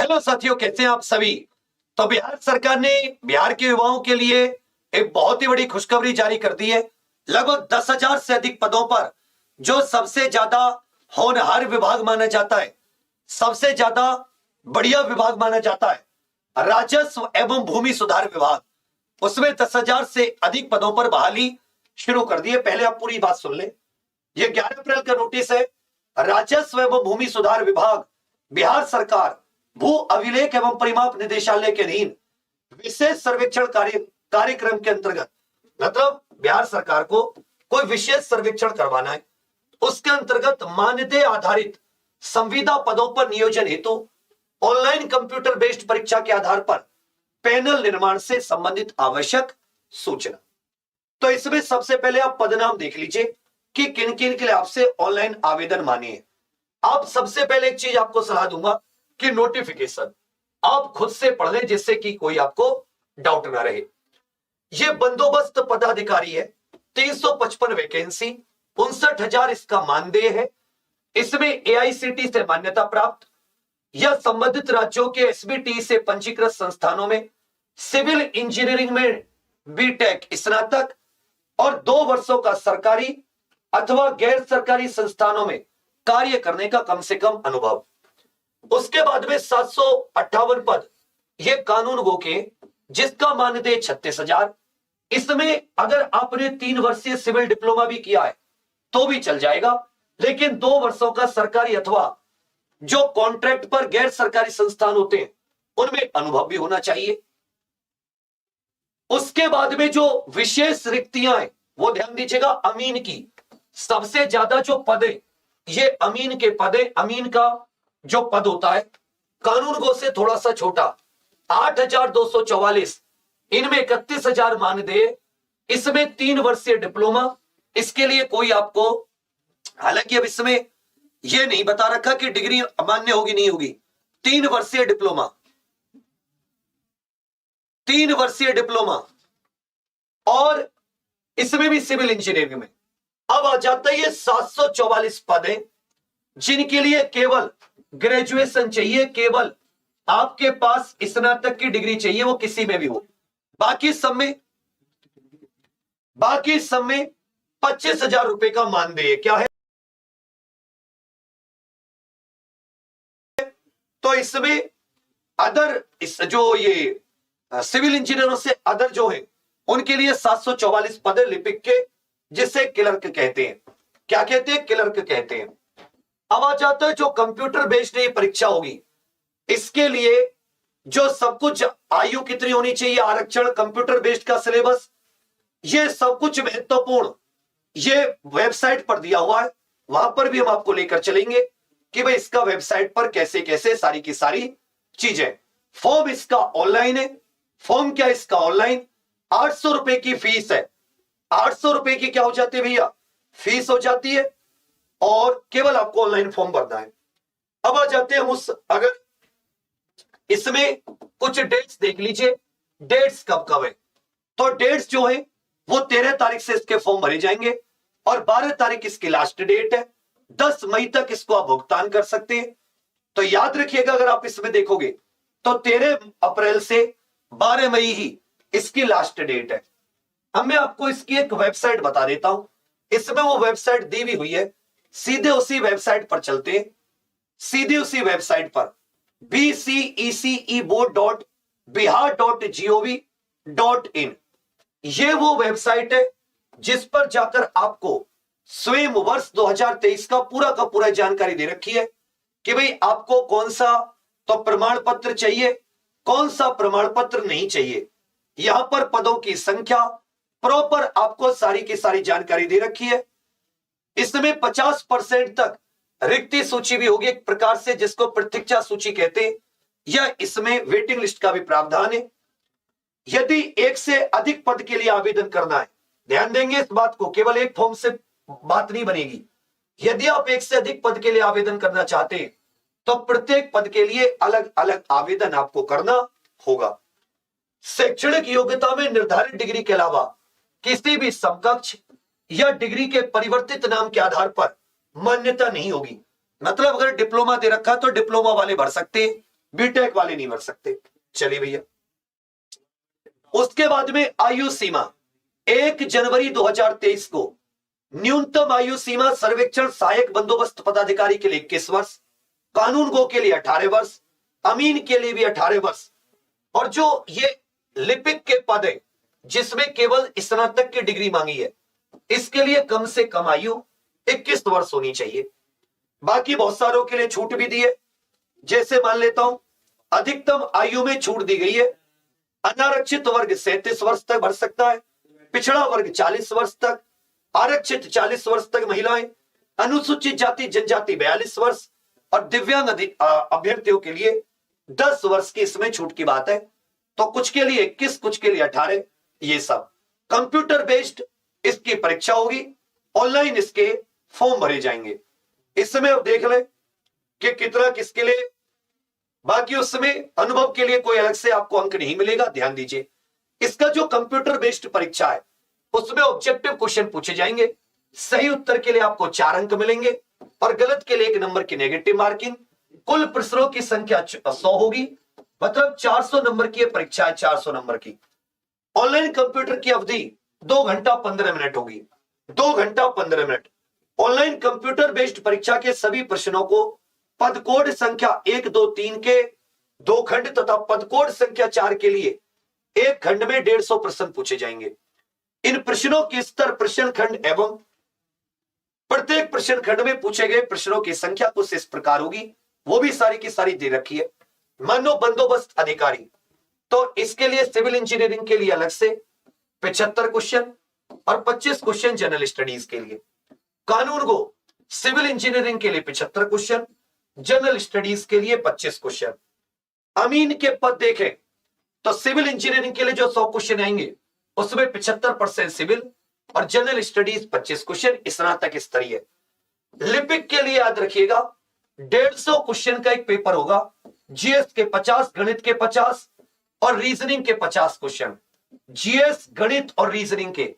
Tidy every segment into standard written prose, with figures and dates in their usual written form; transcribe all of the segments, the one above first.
Hello साथियों, कैसे हैं आप सभी। तो बिहार सरकार ने बिहार के युवाओं के लिए एक बहुत ही बड़ी खुशखबरी जारी कर दी है। लगभग 10,000 से अधिक पदों पर जो सबसे ज्यादा होनहार विभाग माना जाता है, सबसे ज्यादा बढ़िया विभाग माना जाता है, राजस्व एवं भूमि सुधार विभाग, उसमें 10,000 से अधिक पदों पर बहाली शुरू कर दी है। पहले आप पूरी बात सुन ले। ये 11 अप्रैल का नोटिस है। राजस्व एवं भूमि सुधार विभाग बिहार सरकार भू अभिलेख एवं परिमाप निदेशालय के अधीन विशेष सर्वेक्षण कार्यक्रम के अंतर्गत, मतलब बिहार सरकार को कोई विशेष सर्वेक्षण करवाना है, उसके अंतर्गत मानदेय आधारित संविदा पदों पर नियोजन हेतु ऑनलाइन कंप्यूटर बेस्ड परीक्षा के आधार पर पैनल निर्माण से संबंधित आवश्यक सूचना। तो इसमें सबसे पहले आप पदनाम देख लीजिए कि किन किन के लिए आपसे ऑनलाइन आवेदन मान्य है। आप सबसे पहले एक चीज आपको सलाह दूंगा कि नोटिफिकेशन आप खुद से पढ़ लें, जिससे कि कोई आपको डाउट ना रहे। यह बंदोबस्त पदाधिकारी है, 355 वैकेंसी, 59,000 इसका मानदेय है। इसमें एआईसीटी से मान्यता प्राप्त या संबंधित राज्यों के एसबीटी से पंजीकृत संस्थानों में सिविल इंजीनियरिंग में बीटेक स्नातक और 2 वर्षों का सरकारी अथवा गैर सरकारी संस्थानों में कार्य करने का कम से कम अनुभव। उसके बाद में 758 पद ये कानून गो के, जिसका मानदेय 36,000। इसमें अगर आपने 3 वर्षीय सिविल डिप्लोमा भी किया है तो भी चल जाएगा, लेकिन 2 वर्षों का सरकारी अथवा जो कॉन्ट्रैक्ट पर गैर सरकारी संस्थान होते हैं उनमें अनुभव भी होना चाहिए। उसके बाद में जो विशेष रिक्तियां हैं वो ध्यान दीजिएगा। अमीन की सबसे ज्यादा जो पद है ये अमीन के पद है। अमीन का जो पद होता है कानून गो से थोड़ा सा छोटा, 8,244, इनमें 31,000 मानदेय। इसमें 3 वर्षीय डिप्लोमा, इसके लिए कोई आपको, हालांकि अब इसमें यह नहीं बता रखा कि डिग्री मान्य होगी नहीं होगी। 3 वर्षीय डिप्लोमा, 3 वर्षीय डिप्लोमा, और इसमें भी सिविल इंजीनियरिंग में। अब आ जाता है ये 744 पद है जिनके लिए केवल ग्रेजुएशन चाहिए, केवल आपके पास स्नातक की डिग्री चाहिए, वो किसी में भी हो। बाकी सब में 25,000 रुपए का मानदेय क्या है। तो इसमें अदर जो ये सिविल इंजीनियरों से अदर जो है उनके लिए 744 पद लिपिक के, जिसे क्लर्क कहते हैं। क्या कहते हैं? क्लर्क कहते हैं। अब आ जाता है जो कंप्यूटर बेस्ड ये परीक्षा होगी, इसके लिए जो सब कुछ, आयु कितनी होनी चाहिए, आरक्षण, कंप्यूटर बेस्ड का सिलेबस, ये सब कुछ महत्वपूर्ण ये वेबसाइट पर दिया हुआ है। वहां पर भी हम आपको लेकर चलेंगे कि भाई इसका वेबसाइट पर कैसे कैसे सारी की सारी चीजें। फॉर्म इसका ऑनलाइन है। फॉर्म क्या इसका? ऑनलाइन। 800 रुपए की फीस है। 800 रुपए की क्या हो जाती है भैया? फीस हो जाती है, और केवल आपको ऑनलाइन फॉर्म भरना है। अब आ जाते हैं हम उस, अगर इसमें कुछ डेट्स देख लीजिए, डेट्स कब कब है। तो डेट्स जो है वो 13 तारीख से इसके फॉर्म भरे जाएंगे और 12 तारीख इसकी लास्ट डेट है। 10 मई तक इसको आप भुगतान कर सकते हैं। तो याद रखिएगा, अगर आप इसमें देखोगे तो 13 अप्रैल से 12 मई ही इसकी लास्ट डेट है। अब मैं आपको इसकी एक वेबसाइट बता देता हूं। इसमें वो वेबसाइट दी भी हुई है, सीधे उसी वेबसाइट पर चलते हैं। सीधे उसी वेबसाइट पर bceceboard.bihar.gov.in, ये वो वेबसाइट है जिस पर जाकर आपको स्वयं वर्ष 2023 का पूरा जानकारी दे रखी है कि भाई आपको कौन सा तो प्रमाण पत्र चाहिए, कौन सा प्रमाण पत्र नहीं चाहिए। यहां पर पदों की संख्या प्रॉपर आपको सारी की सारी जानकारी दे रखी है। इसमें 50% तक रिक्ति सूची भी होगी एक प्रकार से, जिसको प्रतीक्षा सूची कहते हैं, या इसमें वेटिंग लिस्ट का भी प्रावधान है। यदि 1 से अधिक पद के लिए आवेदन करना है, ध्यान देंगे इस बात को, केवल एक फॉर्म से बात नहीं बनेगी। यदि आप 1 से अधिक पद के लिए आवेदन करना चाहते हैं तो प्रत्येक पद के लिए अलग अलग आवेदन आपको करना होगा। शैक्षणिक योग्यता में निर्धारित डिग्री के अलावा किसी भी समकक्ष या डिग्री के परिवर्तित नाम के आधार पर मान्यता नहीं होगी। मतलब अगर डिप्लोमा दे रखा तो डिप्लोमा वाले भर सकते हैं, बीटेक वाले नहीं भर सकते। चलिए भैया, उसके बाद में आयु सीमा 1 जनवरी 2023 को न्यूनतम आयु सीमा सर्वेक्षण सहायक बंदोबस्त पदाधिकारी के लिए 21 वर्ष, कानून गो के लिए 18 वर्ष, अमीन के लिए भी 18 वर्ष, और जो ये लिपिक के पद है जिसमें केवल स्नातक की डिग्री मांगी है, इसके लिए कम से कम आयु 21 वर्ष होनी चाहिए। बाकी बहुत सारों के लिए छूट भी दी है, जैसे मान लेता हूं अधिकतम आयु में छूट दी गई है। अनारक्षित वर्ग 37 वर्ष तक भर सकता है, पिछड़ा वर्ग 40 वर्ष तक, आरक्षित 40 वर्ष तक महिलाएं, अनुसूचित जाति जनजाति 42 वर्ष, और दिव्यांग अभ्यर्थियों के लिए 10 वर्ष की इसमें छूट की बात है। तो कुछ के लिए 21, कुछ के लिए 18, ये सब कंप्यूटर बेस्ड इसकी परीक्षा होगी, ऑनलाइन इसके फॉर्म भरे जाएंगे। इस समय अब देख लें कि कितना किसके लिए, बाकी उस समय अनुभव के लिए कोई अलग से आपको अंक नहीं मिलेगा, ध्यान दीजिए। इसका जो कंप्यूटर बेस्ड परीक्षा है उसमें ऑब्जेक्टिव क्वेश्चन पूछे जाएंगे, सही उत्तर के लिए आपको 4 अंक मिलेंगे और गलत के लिए 1 नंबर की नेगेटिव मार्किंग। कुल प्रश्नों की संख्या 100 होगी, मतलब 400 नंबर की परीक्षा है, 400 नंबर की। ऑनलाइन कंप्यूटर की अवधि 2 घंटा 15 मिनट होगी, 2 घंटा 15 मिनट। ऑनलाइन कंप्यूटर बेस्ड परीक्षा के सभी प्रश्नों को पद कोड संख्या 1, 2, 3 के 2 खंड तथा पद कोड संख्या 4 के लिए 1 खंड में 150 प्रश्न पूछे जाएंगे। इन प्रश्नों के स्तर प्रश्न खंड एवं प्रत्येक प्रश्न खंड में पूछे गए प्रश्नों की संख्या कुछ इस प्रकार होगी, वो भी सारी की सारी दे रखी है। मानो बंदोबस्त अधिकारी, तो इसके लिए सिविल इंजीनियरिंग के लिए अलग से 75 क्वेश्चन और 25 क्वेश्चन जनरल स्टडीज के लिए। कानून गो सिविल इंजीनियरिंग के लिए 75 क्वेश्चन, जनरल स्टडीज के लिए 25 क्वेश्चन। अमीन के पद देखें तो सिविल इंजीनियरिंग के लिए जो 100 क्वेश्चन आएंगे उसमें 75% सिविल और जनरल स्टडीज 25 क्वेश्चन स्नातक स्तरीय। लिपिक के लिए याद रखिएगा 150 क्वेश्चन का एक पेपर होगा, जीएस के 50, गणित के 50 और रीजनिंग के 50 क्वेश्चन। जीएस, गणित और रीजनिंग के,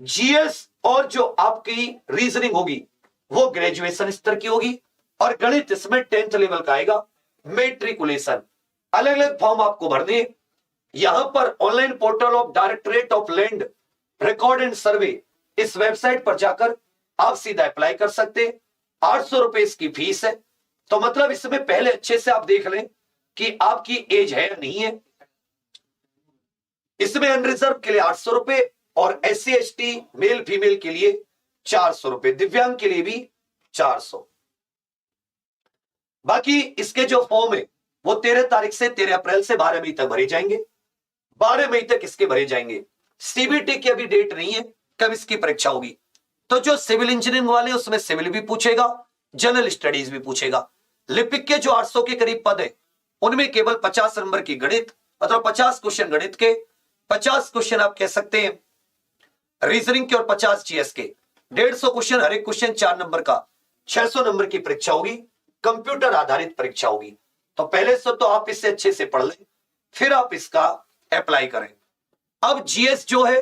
जीएस और जो आपकी रीजनिंग होगी वो ग्रेजुएशन स्तर की होगी और गणित इसमें 10th लेवल का आएगा। मेट्रिकुलेशन अलग अलग फॉर्म आपको भरने, यहां पर online portal of directorate of land record and सर्वे, इस वेबसाइट पर जाकर आप सीधा अप्लाई कर सकते। 800 रुपए इसकी फीस है। तो मतलब इसमें पहले अच्छे से आप देख लें कि आपकी एज है या नहीं है। इसमें अनरिजर्व के लिए 800 रुपए और SC ST मेल फीमेल के लिए 400 रुपए, दिव्यांग के लिए भी 400। बाकी इसके जो फॉर्म है वो 13 तारीख से 13 अप्रैल से 12 मई तक भरे जाएंगे। 12 मई तक इसके भरे जाएंगे। सीबीटी की अभी डेट नहीं है कब इसकी परीक्षा होगी। तो जो सिविल इंजीनियरिंग वाले उसमें सिविल भी पूछेगा, जनरल स्टडीज भी पूछेगा। लिपिक के जो 800 के करीब पद है उनमें केवल 50 नंबर की गणित, मतलब 50 क्वेश्चन गणित के, 50 क्वेश्चन आप कह सकते हैं रीजनिंग के और 50 जीएस के। 150 क्वेश्चन, हर एक क्वेश्चन 4 नंबर का, 600 नंबर की परीक्षा होगी। कंप्यूटर आधारित परीक्षा होगी। तो पहले से तो आप इससे अच्छे से पढ़ लें, फिर आप इसका अप्लाई करें। अब जीएस जो है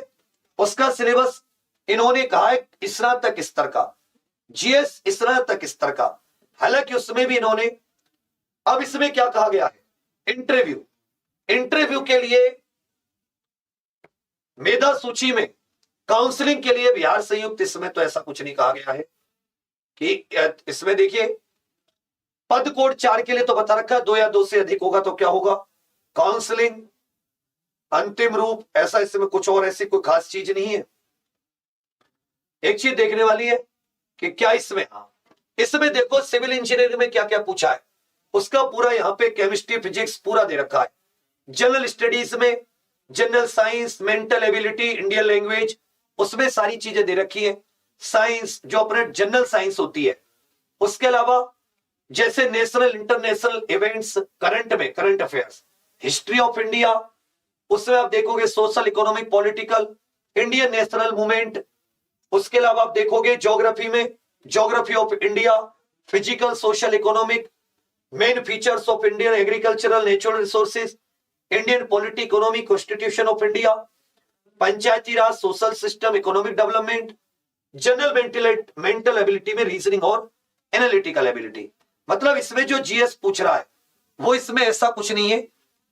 उसका सिलेबस इन्होंने कहा है स्नातक स्तर का, जीएस स्नातक स्तर का। हालांकि उसमें भी इन्होंने, अब इसमें क्या कहा गया है, इंटरव्यू, इंटरव्यू के लिए मेधा सूची में काउंसलिंग के लिए बिहार संयुक्त, इसमें तो ऐसा कुछ नहीं कहा गया है कि इसमें देखिए पद कोड 4 के लिए तो बता रखा है 2 या 2 से अधिक होगा तो क्या होगा, काउंसलिंग, अंतिम रूप, ऐसा इसमें कुछ और ऐसी कोई खास चीज नहीं है। एक चीज देखने वाली है कि क्या इसमें, इसमें देखो सिविल इंजीनियरिंग में क्या क्या पूछा है उसका पूरा यहां पे केमिस्ट्री फिजिक्स पूरा दे रखा है। जनरल स्टडीज में general science, mental ability, Indian language, उसमें सारी चीजें दे रखी है। साइंस जो अपने जनरल साइंस होती है, उसके अलावा जैसे नेशनल इंटरनेशनल इवेंट्स, करंट में current affairs, history of India, उसमें आप देखोगे social economic political, Indian national movement. उसके अलावा आप देखोगे ज्योग्राफी में geography of India, physical social economic, main features of Indian agricultural natural resources, Indian polity economy, constitution of India, Panchayati Raj, social system, economic development, general mental ability में reasoning और analytical ability. मतलब इसमें जो GS पूछ रहा है वो इसमें ऐसा कुछ नहीं है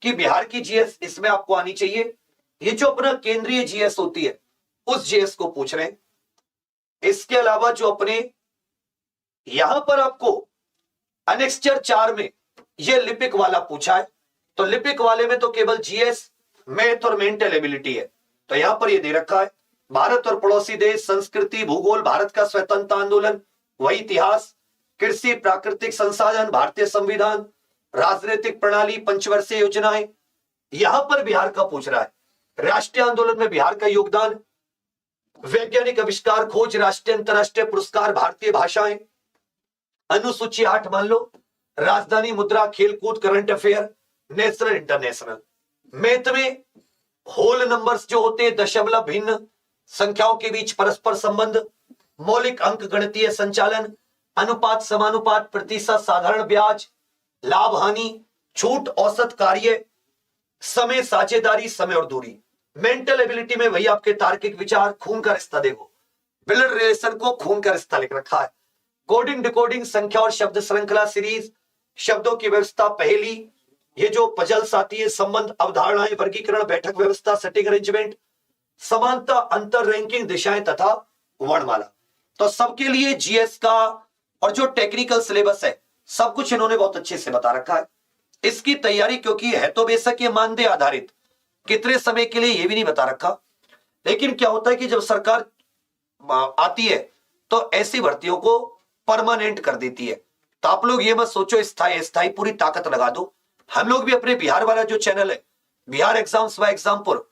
कि बिहार की जीएस इसमें आपको आनी चाहिए। ये जो अपना केंद्रीय जीएस होती है उस जीएस को पूछ रहे हैं। इसके अलावा जो अपने यहां पर आपको अनेक्स्चर 4 में ये लिपिक वाला पूछा है, तो लिपिक वाले में तो केवल जीएस, मैथ और मेंटल एबिलिटी है। तो यहां पर ये दे रखा है भारत और पड़ोसी देश, संस्कृति, भूगोल, भारत का स्वतंत्रता आंदोलन, वही इतिहास, कृषि, प्राकृतिक संसाधन, भारतीय संविधान, राजनीतिक प्रणाली, पंचवर्षीय योजनाएं। यहां पर बिहार का पूछ रहा है राष्ट्रीय आंदोलन में बिहार का योगदान, वैज्ञानिक आविष्कार, खोज, राष्ट्रीय अंतरराष्ट्रीय पुरस्कार, भारतीय भाषाएं, अनुसूची 8 मान लो, राजधानी, मुद्रा, खेलकूद, current affair, national, international. Math में होल नंबर्स जो होते हैं, दशमलव, भिन्न संख्याओं के बीच परस्पर संबंध, मौलिक अंक, गणितीय संचालन, अनुपात, समानुपात, प्रतिशत, साधारण ब्याज, लाभ हानि, छूट, औसत कार्य, समय, साझेदारी, समय और दूरी। मेंटल एबिलिटी में वही आपके तार्किक विचार, खून का रिश्ता, देखो ब्लड रिलेशन को खून का रिश्ता लिख रखा है, कोडिंग, डिकोडिंग, संख्या और शब्द श्रृंखला, सीरीज, शब्दों की व्यवस्था, पहेली, ये जो पजल्स आती है, संबंध, अवधारणाएं, वर्गीकरण, बैठक व्यवस्था, सेटिंग अरेंजमेंट, समानता, अंतर, रैंकिंग, दिशाएं तथा वर्णमाला। तो सबके लिए जीएस का और जो टेक्निकल सिलेबस है सब कुछ इन्होंने बहुत अच्छे से बता रखा है। इसकी तैयारी क्योंकि है तो बेशक ये मानदेय आधारित, कितने समय के लिए ये भी नहीं बता रखा, लेकिन क्या होता है कि जब सरकार आती है तो ऐसी भर्तियों को परमानेंट कर देती है। तो आप लोग ये मत सोचो स्थायी स्थायी, पूरी ताकत लगा दो। हम लोग भी अपने बिहार वाला जो चैनल है, बिहार एग्जाम्स बाय एग्जामपुर,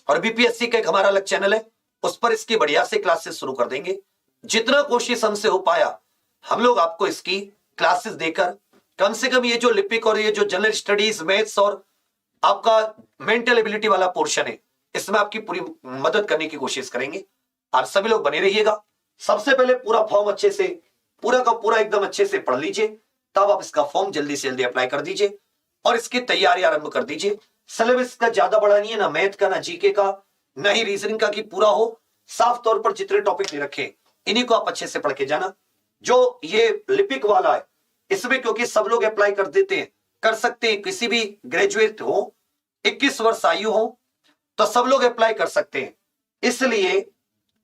और बीपीएससी का एक हमारा अलग चैनल है, उस पर इसकी बढ़िया से क्लासेस शुरू कर देंगे। जितना कोशिश हमसे हो पाया हम लोग आपको इसकी क्लासेस देकर कम से कम ये जो लिपिक और ये जो जनरल स्टडीज, मैथ्स और आपका मेंटल एबिलिटी वाला पोर्शन है, इसमें आपकी पूरी मदद करने की कोशिश करेंगे। आप सभी लोग बने रहिएगा। सबसे पहले पूरा फॉर्म अच्छे से, पूरा का पूरा एकदम अच्छे से पढ़ लीजिए, तब आप इसका फॉर्म जल्दी से जल्दी अप्लाई कर दीजिए और इसकी तैयारी आरंभ कर दीजिए। सिलेबस का ज्यादा बड़ा नहीं है, ना मैथ का, ना जीके का, ना ही रीजनिंग का, कि पूरा हो। साफ तौर पर जितने टॉपिक दे रखे इन्हीं को आप अच्छे से पढ़ के जाना। जो ये लिपिक वाला है इसमें क्योंकि सब लोग अप्लाई कर देते हैं, कर सकते हैं, किसी भी ग्रेजुएट हो, 21 वर्ष आयु हो, तो सब लोग अप्लाई कर सकते हैं, इसलिए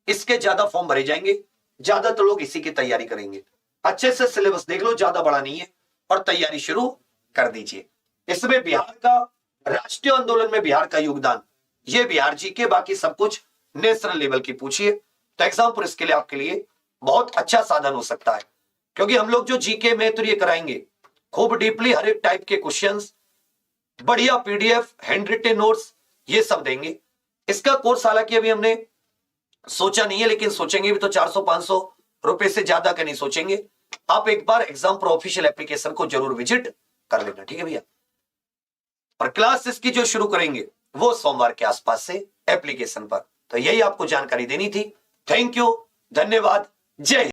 इसके ज्यादा फॉर्म भरे जाएंगे, ज्यादातर लोग इसी की तैयारी करेंगे। अच्छे से सिलेबस देख लो, ज्यादा बड़ा नहीं है, और तैयारी शुरू कर दीजिए। इसमें बिहार का राष्ट्रीय आंदोलन में बिहार का योगदान, ये बिहार जी के, बाकी सब कुछ नेशनल लेवल की पूछिए। तो एग्जाम पर इसके लिए आपके लिए बहुत अच्छा साधन हो सकता है, क्योंकि हम लोग जो जीके में तो ये कराएंगे खूब डीपली, हर एक टाइप के क्वेश्चंस, बढ़िया पीडीएफ, हैंड रिटन नोट्स, ये सब देंगे। इसका कोर्स हालांकि अभी हमने सोचा नहीं है, लेकिन सोचेंगे भी तो 400-500 रुपए से ज्यादा का नहीं सोचेंगे। आप एक बार एग्जाम पर ऑफिशियल एप्लीकेशन को जरूर विजिट कर लेना, ठीक है भैया। और क्लास इसकी जो शुरू करेंगे वो सोमवार के आसपास से एप्लीकेशन पर। तो यही आपको जानकारी देनी थी। थैंक यू, धन्यवाद, जय हिंद।